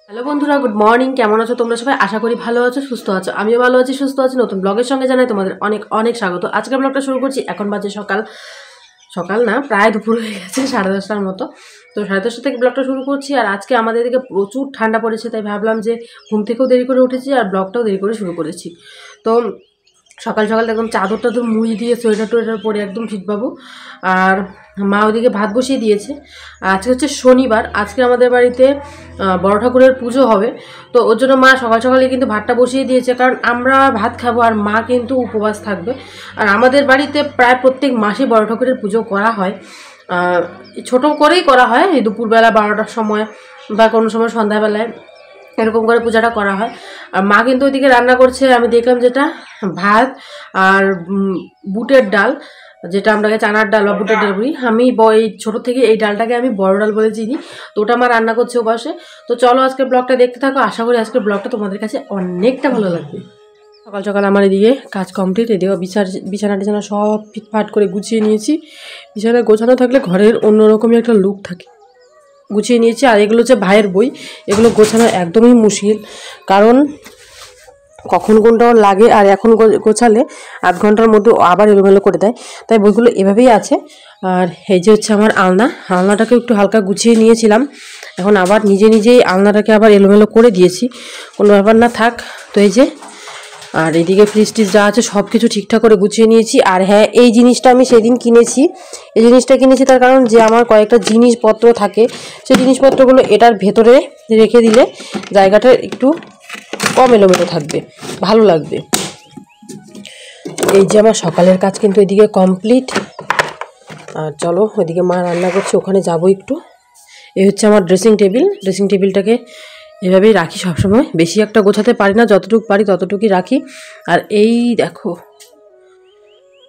Hello বন্ধুরা, good morning. কেমন আছো তোমরা সবাই? আশা করি ভালো আছো, সুস্থ আছো। আমিও ভালো আছি, সুস্থ আছি। নতুন ব্লগের সঙ্গে জানাই তোমাদের অনেক অনেক স্বাগত। আজকের ব্লগটা শুরু করছি। এখন বাজে সকাল সকাল না, প্রায় দুপুর হয়ে গেছে, 10:30টার মতো। তো 10:30 থেকে ব্লগটা শুরু করছি। আর আজকে আমাদের এদিকে প্রচুর ঠান্ডা পড়েছে, তাই ভাবলাম যে ঘুম থেকেও দেরি করে উঠেছি আর ব্লগটাও দেরি করে শুরু করেছি। তো সকাল সকাল একদম চাদর টাদর মুড়ি দিয়ে সোয়েটার টোয়েটার পরে একদম ফিটবাবু। আর মা ওদিকে ভাত বসিয়ে দিয়েছে। আজকে হচ্ছে শনিবার, আজকে আমাদের বাড়িতে বড় ঠাকুরের পুজো হবে। তো ওর জন্য মা সকাল সকালে কিন্তু ভাতটা বসিয়ে দিয়েছে, কারণ আমরা ভাত খাবো আর মা কিন্তু উপবাস থাকবে। আর আমাদের বাড়িতে প্রায় প্রত্যেক মাসে বড় ঠাকুরের পুজো করা হয়। ছোট করেই করা হয়, এই দুপুরবেলা 12টার সময় বা কোনো সময় সন্ধ্যাবেলায় এরকম করে পূজাটা করা হয়। আর মা কিন্তু ওইদিকে রান্না করছে, আমি দেখলাম যেটা ভাত আর বুটের ডাল, যেটা আমরা চানার ডাল বা বুটের ডাল বলি। আমি এই ছোটো থেকে এই ডালটাকে আমি বড় ডাল বলে চিনি। তো ওটা মা রান্না করছে ওপাশে। তো চলো আজকের ব্লগটা দেখতে থাকো, আশা করি আজকের ব্লগটা তোমাদের কাছে অনেকটা ভালো লাগবে। সকাল সকাল আমার এদিকে কাজ কমপ্লিট। এদিকে বিছানা টিছানা সব ফিটফাট করে গুছিয়ে নিয়েছি। বিছানা গোছানো থাকলে ঘরের অন্যরকমই একটা লুক থাকে। গুছিয়ে নিয়েছি। আর এগুলো হচ্ছে ভাইয়ের বই, এগুলো গোছানো একদমই মুশকিল, কারণ কখন কোনটা ওর লাগে। আর এখন গোছালে আধ ঘন্টার মধ্যে আবার এলোমেলো করে দেয়, তাই বইগুলো এভাবেই আছে। আর এই যে হচ্ছে আমার আলনাটাকে একটু হালকা গুছিয়ে নিয়েছিলাম, এখন আবার নিজেই আলনাটাকে আবার এলোমেলো করে দিয়েছি। কোনো ব্যাপার না, থাক। তো এই যে, আর এদিকে ফ্রিজ টিজ যা আছে সব কিছু ঠিকঠাক করে গুছিয়ে নিয়েছি। আর হ্যাঁ, এই জিনিসটা আমি সেদিন কিনেছি। এই জিনিসটা কিনেছি তার কারণ যে আমার কয়েকটা জিনিসপত্র থাকে, সেই জিনিসপত্রগুলো এটার ভেতরে রেখে দিলে জায়গাটা একটু কম এলোমেলো থাকবে, ভালো লাগবে। এই যে আমার সকালের কাজ কিন্তু এদিকে কমপ্লিট। আর চলো, ওইদিকে মা রান্না করছে, ওখানে যাবো একটু। এই হচ্ছে আমার ড্রেসিং টেবিলটাকে এভাবেই রাখি সবসময়। বেশি একটা গোছাতে পারি না, যতটুকু পারি ততটুকুই রাখি। আর এই দেখো,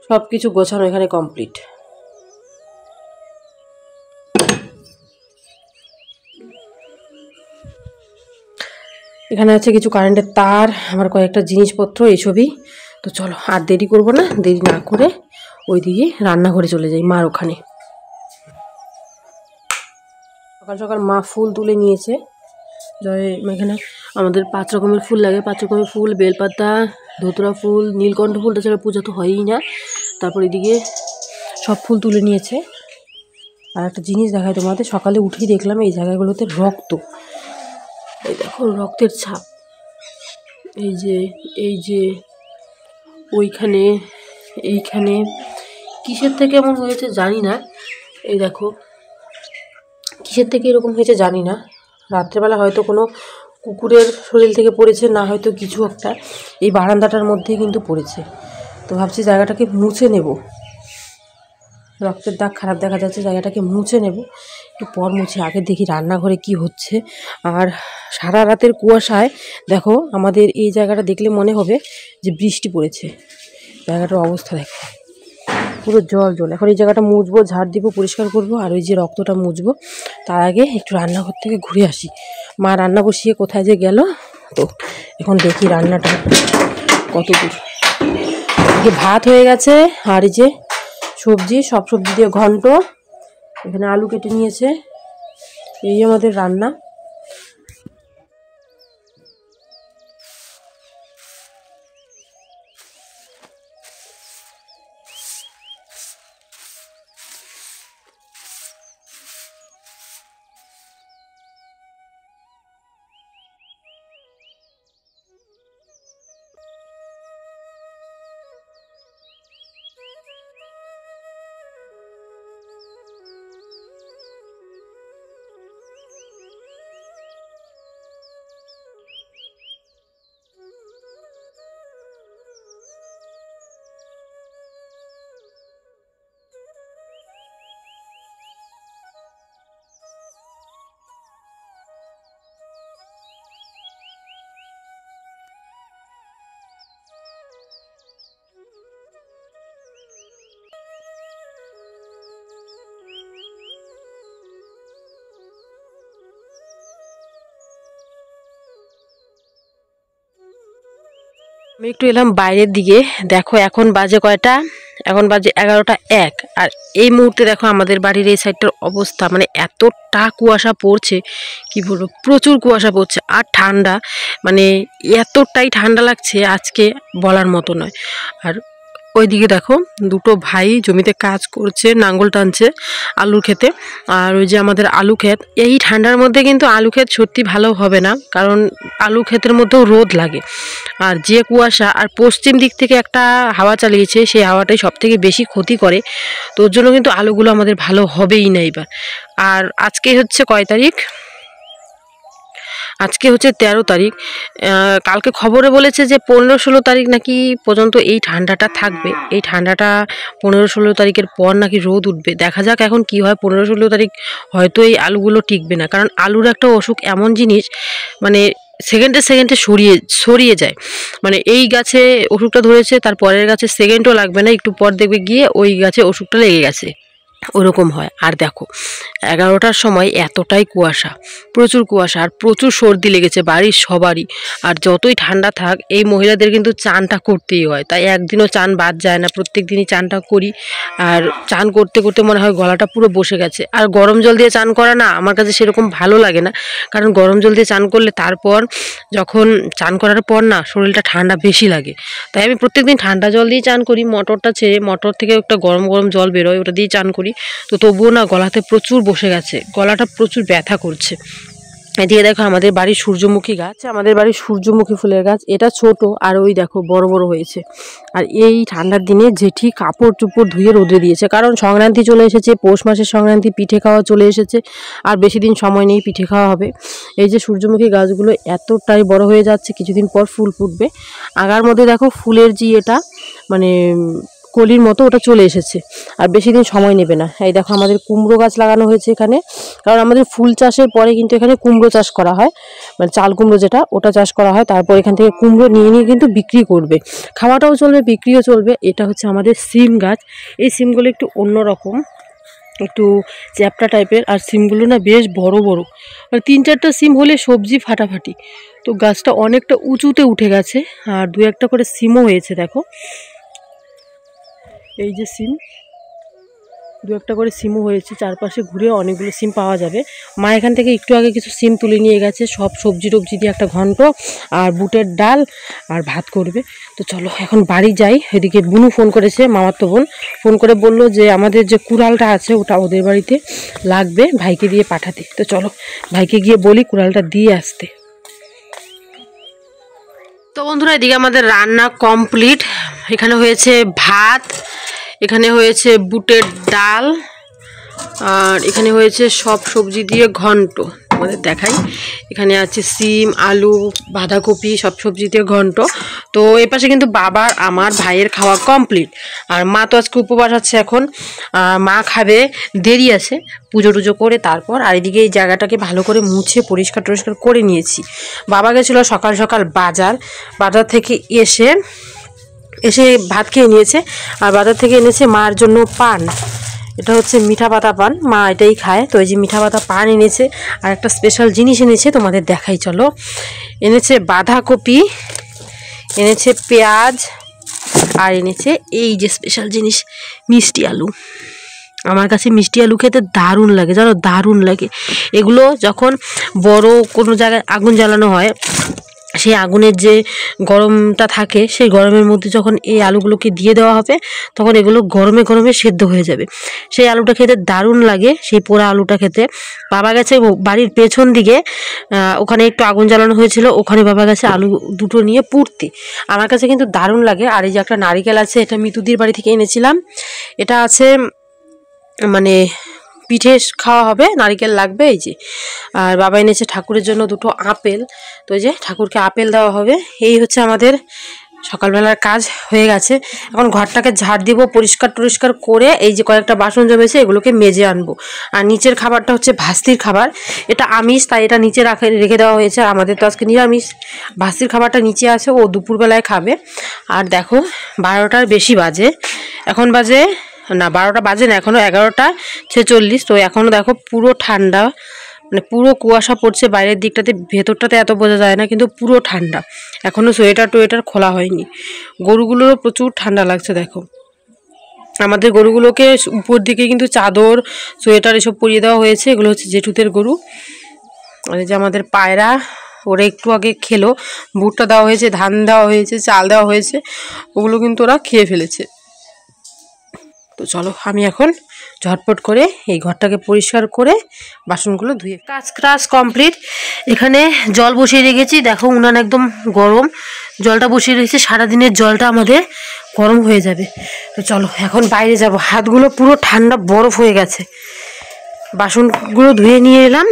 সব কিছু গোছানো এখানে কমপ্লিট। এখানে আছে কিছু কারেন্টের তার, আমার কয়েকটা জিনিসপত্র, এইসবই। তো চলো আর দেরি করবো না, দেরি না করে ওইদিকে রান্নাঘরে চলে যাই, মার ওখানে। সকাল সকাল মা ফুল তুলে নিয়েছে। এখানে আমাদের 5 রকমের ফুল লাগে, 5 রকমের ফুল, বেলপাতা, ধুতরা ফুল, নীলকণ্ঠ ফুলটা ছাড়া পুজো তো হয়ই না। তারপর এদিকে সব ফুল তুলে নিয়েছে। আর একটা জিনিস দেখায় তোমাদের, সকালে উঠেই দেখলাম এই জায়গাগুলোতে রক্ত। এই দেখো রক্তের ছাপ, এই যে ওইখানে, এইখানে কিসের থেকে এমন হয়েছে জানি না। এই দেখো কিসের থেকে এরকম হয়েছে জানি না। রাত্রেবেলা হয়তো কোনো কুকুরের শরীর থেকে পড়েছে, না হয়তো কিছু একটা এই বারান্দাটার মধ্যেই কিন্তু পড়েছে। তো ভাবছি জায়গাটাকে মুছে নেব, রক্তের দাগ খারাপ দেখা যাচ্ছে, জায়গাটাকে মুছে নেব। একটু পর মুছে, আগে দেখি রান্নাঘরে কি হচ্ছে। আর সারা রাতের কুয়াশায় দেখো আমাদের এই জায়গাটা দেখলে মনে হবে যে বৃষ্টি পড়েছে। জায়গাটার অবস্থা দেখো, পুরো জল জল। এখন এই জায়গাটা মুছবো, ঝাড় দিব, পরিষ্কার করব। আর ওই যে রক্তটা মুছবো, তার আগে একটু রান্নাঘর থেকে ঘুরে আসি। মা রান্না বসিয়ে কোথায় যে গেল। তো এখন দেখি রান্নাটা কত দূর। এদিকে ভাত হয়ে গেছে, আর এই যে সবজি, সব সবজি দিয়ে ঘন্ট, এখানে আলু কেটে নিয়েছে। এই আমাদের রান্না। আমি একটু এলাম বাইরের দিকে। দেখো এখন বাজে কয়টা, এখন বাজে 11টা 1। আর এই মুহূর্তে দেখো আমাদের বাড়ির এই সাইডটার অবস্থা, মানে এতটা কুয়াশা পড়ছে কি বলবো, প্রচুর কুয়াশা পড়ছে আর ঠান্ডা, মানে এতটাই ঠান্ডা লাগছে আজকে বলার মতো নয়। আর ওইদিকে দেখো দুটো ভাই জমিতে কাজ করছে, নাঙ্গল টানছে আলুর ক্ষেতে। আর ওই যে আমাদের আলু ক্ষেত, এই ঠান্ডার মধ্যে কিন্তু আলু ক্ষেত সত্যি ভালো হবে না, কারণ আলু ক্ষেতের মধ্যেও রোদ লাগে আর যে কুয়াশা। আর পশ্চিম দিক থেকে একটা হাওয়া চালিয়েছে, সেই হাওয়াটাই সব থেকে বেশি ক্ষতি করে, তো ওর জন্য কিন্তু আলুগুলো আমাদের ভালো হবেই না এবার। আর আজকে হচ্ছে কয় তারিখ, আজকে হচ্ছে 13 তারিখ। কালকে খবরে বলেছে যে 15-16 তারিখ নাকি পর্যন্ত এই ঠান্ডাটা থাকবে। এই ঠান্ডাটা 15-16 তারিখের পর নাকি রোদ উঠবে। দেখা যাক এখন কি হয়। 15-16 তারিখ হয়তো এই আলুগুলো টিকবে না, কারণ আলুর একটা অসুখ এমন জিনিস, মানে সেকেন্ডে সেকেন্ডে সরিয়ে যায়। মানে এই গাছে অসুখটা ধরেছে, তার পরের গাছে সেকেন্ডও লাগবে না, একটু পর দেখবে গিয়ে ওই গাছে অসুখটা লেগে গেছে, ওরকম হয়। আর দেখো 11টার সময় এতটাই কুয়াশা, প্রচুর কুয়াশা, আর প্রচুর সর্দি লেগেছে বাড়ির সবারই। আর যতই ঠান্ডা থাক এই মহিলাদের কিন্তু চানটা করতেই হয়, তাই একদিনও চান বাদ যায় না, প্রত্যেক দিনই চানটা করি। আর চান করতে করতে মনে হয় গলাটা পুরো বসে গেছে। আর গরম জল দিয়ে চান করা না আমার কাছে সেরকম ভালো লাগে না, কারণ গরম জল দিয়ে চান করলে তারপর যখন চান করার পর না শরীরটা ঠান্ডা বেশি লাগে। তাই আমি প্রত্যেকদিন ঠান্ডা জল দিয়ে চান করি, মোটরটা ছেড়ে মোটর থেকে একটা গরম গরম জল বেরোয়, ওটা দিয়ে চান করি। তো তবুও না গলাতে প্রচুর বসে গেছে, গলাটা প্রচুর ব্যথা করছে। এদিকে দেখো আমাদের বাড়ির সূর্যমুখী গাছ, আমাদের বাড়ির সূর্যমুখী ফুলের গাছ, এটা ছোট আর ওই দেখো বড় বড় হয়েছে। আর এই ঠান্ডার দিনে জেঠি কাপড় চুপড় ধুয়ে রোদে দিয়েছে, কারণ সংক্রান্তি চলে এসেছে, পৌষ মাসের সংক্রান্তি, পিঠে খাওয়া চলে এসেছে, আর বেশি দিন সময় নেই পিঠে খাওয়া হবে। এই যে সূর্যমুখী গাছগুলো এতটাই বড় হয়ে যাচ্ছে, কিছুদিন পর ফুল ফুটবে। আগার মধ্যে দেখো ফুলের যে এটা মানে কলির মতো ওটা চলে এসেছে, আর বেশি দিন সময় নেবে না। এই দেখো আমাদের কুমড়ো গাছ লাগানো হয়েছে এখানে, কারণ আমাদের ফুল চাষের পরে কিন্তু এখানে কুমড়ো চাষ করা হয়, মানে চাল কুমড়ো যেটা, ওটা চাষ করা হয়। তারপর এখান থেকে কুমড়ো নিয়ে নিয়ে কিন্তু বিক্রি করবে, খাওয়াটাও চলবে বিক্রিও চলবে। এটা হচ্ছে আমাদের সিম গাছ। এই সিমগুলো একটু অন্যরকম, একটু চ্যাপটা টাইপের, আর সিমগুলো না বেশ বড় বড়, মানে 3-4টা সিম হলে সবজি ফাটাফাটি। তো গাছটা অনেকটা উঁচুতে উঠে গেছে, আর 2-1টা করে সিমও হয়েছে। দেখো এই যে সিম, 2-1টা করে সিমও হয়েছে, চারপাশে ঘুরে অনেকগুলো সিম পাওয়া যাবে। মা এখান থেকে একটু আগে কিছু সিম তুলে নিয়ে গেছে, সব সবজি টবজি দিয়ে একটা ঘন্ট আর বুটের ডাল আর ভাত করবে। তো চলো এখন বাড়ি যাই। এদিকে বুনু ফোন করেছে, মামাতো বোন ফোন করে বলল যে আমাদের যে কুড়ালটা আছে ওটা ওদের বাড়িতে লাগবে, ভাইকে দিয়ে পাঠাতে। তো চলো ভাইকে গিয়ে বলি কুড়ালটা দিয়ে আসতে। তো বন্ধুরা এদিকে আমাদের রান্না কমপ্লিট। এখানে হয়েছে ভাত, এখানে হয়েছে বুটের ডাল, আর এখানে হয়েছে সব সবজি দিয়ে ঘন্ট। তোমাদের দেখাই, এখানে আছে সিম, আলু, বাঁধাকপি, সব সবজি দিয়ে ঘন্ট। তো এ পাশে কিন্তু বাবার আমার ভাইয়ের খাওয়া কমপ্লিট। আর মা তো আজকে উপবাস আছে এখন, মা খাবে, দেরি আছে পুজো টুজো করে তারপর। আর এদিকে এই জায়গাটাকে ভালো করে মুছে পরিষ্কার টরিষ্কার করে নিয়েছি। বাবা গেছিলো সকাল সকাল বাজার থেকে এসে ভাত খেয়ে নিয়েছে। আর বাজার থেকে এনেছে মার জন্য পান, এটা হচ্ছে মিঠা পাতা পান, মা এটাই খায়। তো এই যে মিঠা পাতা পান এনেছে, আর একটা স্পেশাল জিনিস এনেছে, তোমাদের দেখাই চলো। এনেছে বাঁধাকপি, এনেছে পেঁয়াজ, আর এনেছে এই যে স্পেশাল জিনিস মিষ্টি আলু। আমার কাছে মিষ্টি আলু খেতে দারুণ লাগে, জানো, দারুণ লাগে। এগুলো যখন বড় কোনো জায়গায় আগুন জ্বালানো হয়, সেই আগুনের যে গরমটা থাকে, সেই গরমের মধ্যে যখন এই আলুগুলোকে দিয়ে দেওয়া হবে, তখন এগুলো গরমে গরমে সেদ্ধ হয়ে যাবে। সেই আলুটা খেতে দারুণ লাগে, সেই পোড়া আলুটা খেতে। বাবা গেছে বাড়ির পেছন দিকে, ওখানে একটু আগুন জ্বালানো হয়েছিল, ওখানে বাবা গেছে আলু দুটো নিয়ে পুড়তে। আমার কাছে কিন্তু দারুণ লাগে। আর এই যে একটা নারিকেল আছে, এটা মিতুদির বাড়ি থেকে এনেছিলাম, এটা আছে মানে পিঠে খাওয়া হবে, নারিকেল লাগবে এই যে। আর বাবা এনেছে ঠাকুরের জন্য দুটো আপেল, তো এই যে ঠাকুরকে আপেল দেওয়া হবে। এই হচ্ছে আমাদের সকালবেলার কাজ হয়ে গেছে। এখন ঘরটাকে ঝাড় দিব, পরিষ্কার টরিষ্কার করে এই যে কয়েকটা বাসন জমেছে এগুলোকে মেজে আনবো। আর নিচের খাবারটা হচ্ছে ভাস্তির খাবার, এটা আমিষ, তাই এটা নিচে রেখে দেওয়া হয়েছে। আর আমাদের তো আজকে নিরামিষ, ভাস্তির খাবারটা নিচে আছে, ও দুপুরবেলায় খাবে। আর দেখো 12টার বেশি বাজে, এখন বাজে না 12টা বাজে না, এখনও 11টা 46। তো এখনও দেখো পুরো ঠান্ডা, মানে পুরো কুয়াশা পড়ছে বাইরের দিকটাতে, ভেতরটাতে এত বোঝা যায় না, কিন্তু পুরো ঠান্ডা। এখনও সোয়েটার টোয়েটার খোলা হয়নি। গরুগুলোরও প্রচুর ঠান্ডা লাগছে দেখো। আমাদের গরুগুলোকে উপর দিকে কিন্তু চাদর সোয়েটার এসব পরিয়ে দেওয়া হয়েছে। এগুলো হচ্ছে জেঠুদের গরু। আর এই যে আমাদের পায়রা, ওরা একটু আগে খেলো। ভুট্টা দেওয়া হয়েছে, ধান দেওয়া হয়েছে, চাল দেওয়া হয়েছে, ওগুলো কিন্তু ওরা খেয়ে ফেলেছে। তো চলো আমি এখন ঝটপট করে এই ঘরটাকে পরিষ্কার করে বাসনগুলো ধুয়ে, কাজ কমপ্লিট। এখানে জল বসিয়ে রেখেছি, দেখো উনান একদম গরম, জলটা বসিয়ে রেখেছি। সারাদিনের জলটা আমাদের গরম হয়ে যাবে। তো চলো এখন বাইরে যাব। হাতগুলো পুরো ঠান্ডা বরফ হয়ে গেছে। বাসনগুলো ধুয়ে নিয়ে এলাম,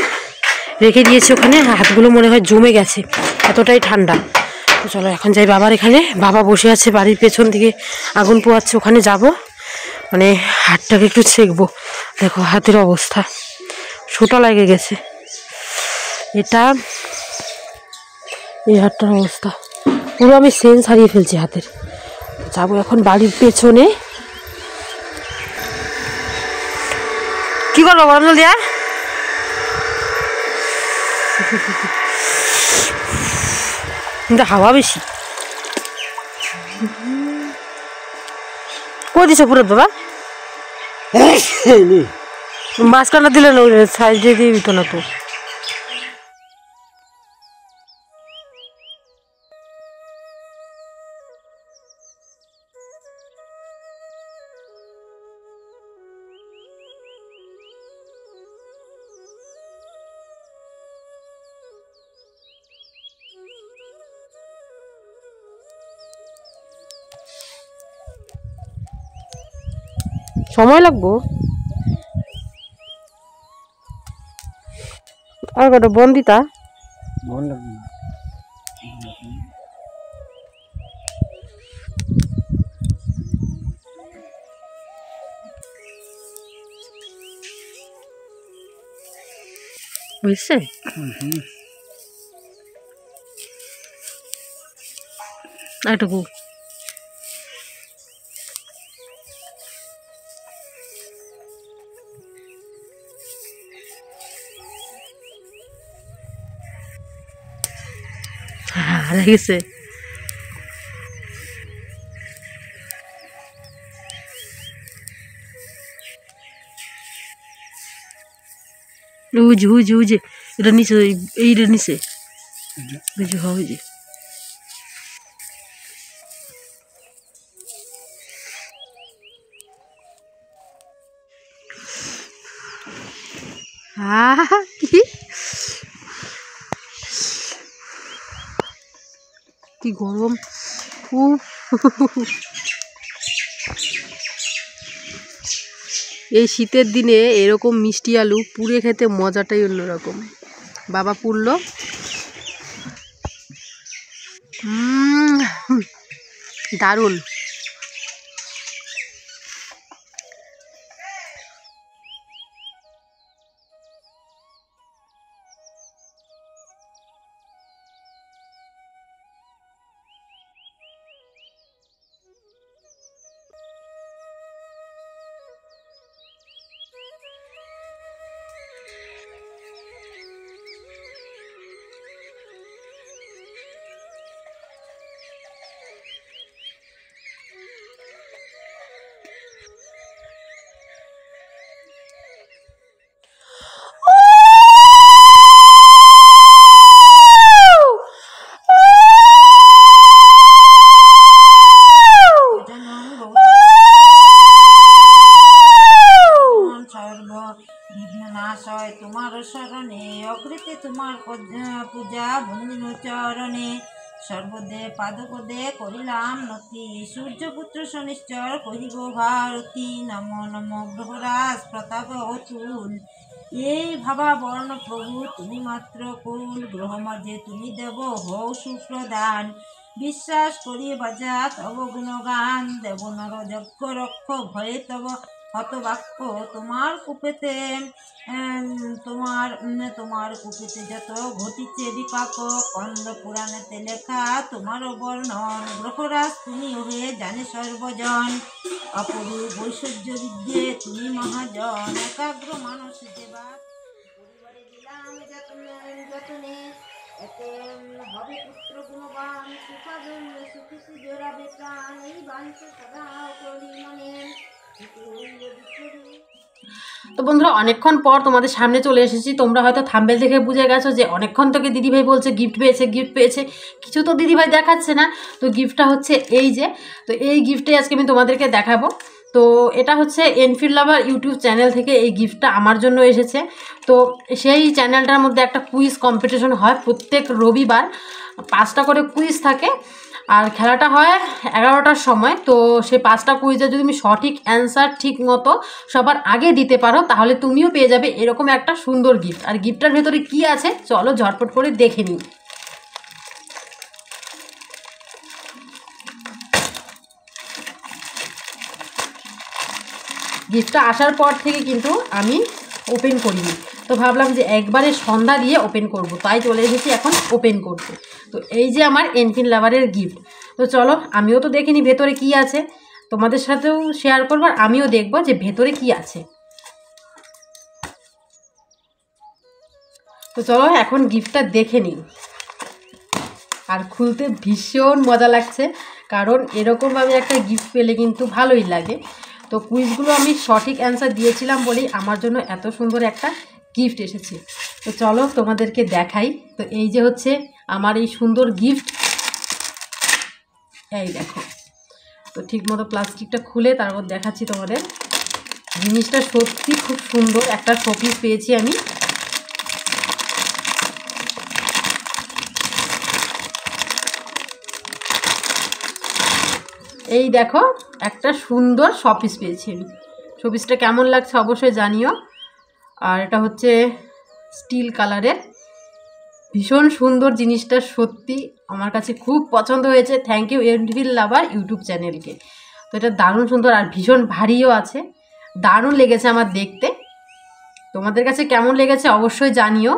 রেখে দিয়েছি ওখানে। হাতগুলো মনে হয় জমে গেছে, এতটাই ঠান্ডা। তো চলো এখন যাই বাবার এখানে। বাবা বসে আছে বাড়ির পেছন দিকে, আগুন পোয়াচ্ছে, ওখানে যাব। মানে হাতটাকে একটু ছেঁকবো। দেখো হাতের অবস্থা, সোটা লেগে গেছে। এই হাতটার অবস্থা পুরো, আমি সেন্স হারিয়ে ফেলছি হাতের। যাবো এখন বাড়ির পেছনে। কি করবো গরম জল দিয়া? কিন্তু হাওয়া বেশি। কই দিছো পুরো বাবা? মাঝখানটা দিলে না, সাইডে দিয়ে দিত না তো। সময় লাগবো আর কটা বন্দিতা বুঝছে। এটুকু গেছে। উজে এটা নিচে, এইটা নিচে বুঝে। কি গরম। এই শীতের দিনে এরকম মিষ্টি আলু পুড়ে খেতে মজাটাই অন্যরকম। বাবা পুড়লো, দারুণ। তোমার শরণে অকৃতি তোমার পূজা বন্দিনু চরণে সর্বদে পাদপদে করিলাম নতি সূর্যপুত্র শনিশ্চর কহিব ভারতী নম নম গ্রহরাজ প্রতাপ অতুল এই ভাবা বর্ণ প্রভু তুমি মাত্র কুল গ্রহ মাঝে তুমি দেব হও সুপ্রদান বিশ্বাস করি বাজা তব গুণগান দেব নর যজ্ঞ রক্ষ ভয়ে তব হতবাক্য তোমার কূপেতে তোমার কুপিতে যত ঘটিছে বিপাক কন্দ পুরাণেতে লেখা তোমার বর্ণন গ্রহরাজ তুমি হয়ে জানে সর্বজন অপরূপ ঐশ্বর্য বিদ্যে তুমি মহাজন একাগ্র মানস দেবা পরিবারে দিলাম যতনে এতে হবে পুত্র গুণবান সুখী জোড়াবে প্রাণ এই বাঞ্ছ সদা করি মনে তো বন্ধুরা অনেকক্ষণ পর তোমাদের সামনে চলে এসেছি। তোমরা হয়তো থাম্বনেল দেখে বুঝে গেছো যে অনেকক্ষণ থেকে দিদিভাই বলছে গিফট পেয়েছে, কিছু তো দিদিভাই দেখাচ্ছে না। তো গিফটটা হচ্ছে এই যে, তো এই গিফটে আজকে আমি তোমাদেরকে দেখাবো। তো এটা হচ্ছে এনফিল্ড লাভার ইউটিউব চ্যানেল থেকে এই গিফটটা আমার জন্য এসেছে। তো সেই চ্যানেলটার মধ্যে একটা কুইজ কম্পিটিশন হয় প্রত্যেক রবিবার, 5টা করে কুইজ থাকে আর খেলাটা হয় 11টার সময়। তো সেই 5টা কুইজে যদি তুমি সঠিক অ্যান্সার ঠিক মতো সবার আগে দিতে পারো তাহলে তুমিও পেয়ে যাবে এরকম একটা সুন্দর গিফট। আর গিফটটার ভেতরে কি আছে চলো ঝটপট করে দেখে নিই। গিফটটা আসার পর থেকে কিন্তু আমি ওপেন করিনি, তো ভাবলাম যে একবারে সন্ধ্যা দিয়ে ওপেন করব, তাই চলে এসেছি এখন ওপেন করতে। তো এই যে আমার এনফিল্ড লাভারের গিফট। তো চলো আমিও তো দেখিনি ভেতরে কি আছে, তোমাদের সাথেও শেয়ার করবো আর আমিও দেখবো যে ভেতরে কি আছে। তো চলো এখন গিফটটা দেখে নিই। আর খুলতে ভীষণ মজা লাগছে, কারণ এরকমভাবে একটা গিফট পেলে কিন্তু ভালোই লাগে। তো কুইজগুলো আমি সঠিক অ্যান্সার দিয়েছিলাম বলেই আমার জন্য এত সুন্দর একটা গিফট এসেছে। তো চলো তোমাদেরকে দেখাই। তো এই যে হচ্ছে আমার এই সুন্দর গিফট, এই দেখো। তো ঠিক মতো প্লাস্টিকটা খুলে তারপর দেখাচ্ছি তোমাদের। জিনিসটা সত্যি খুব সুন্দর একটা শোপিস পেয়েছি আমি। এই দেখো একটা সুন্দর শোপিস পেয়েছি আমি। শোপিসটা কেমন লাগছে অবশ্যই জানিও। আর এটা হচ্ছে স্টিল কালারের, ভীষণ সুন্দর জিনিসটা, সত্যি আমার কাছে খুব পছন্দ হয়েছে। Thank you Enfield lover YouTube চ্যানেলকে। তো এটা দারুণ সুন্দর আর ভীষণ ভারীও আছে, দারুণ লেগেছে আমার দেখতে। তোমাদের কাছে কেমন লেগেছে অবশ্যই জানিও।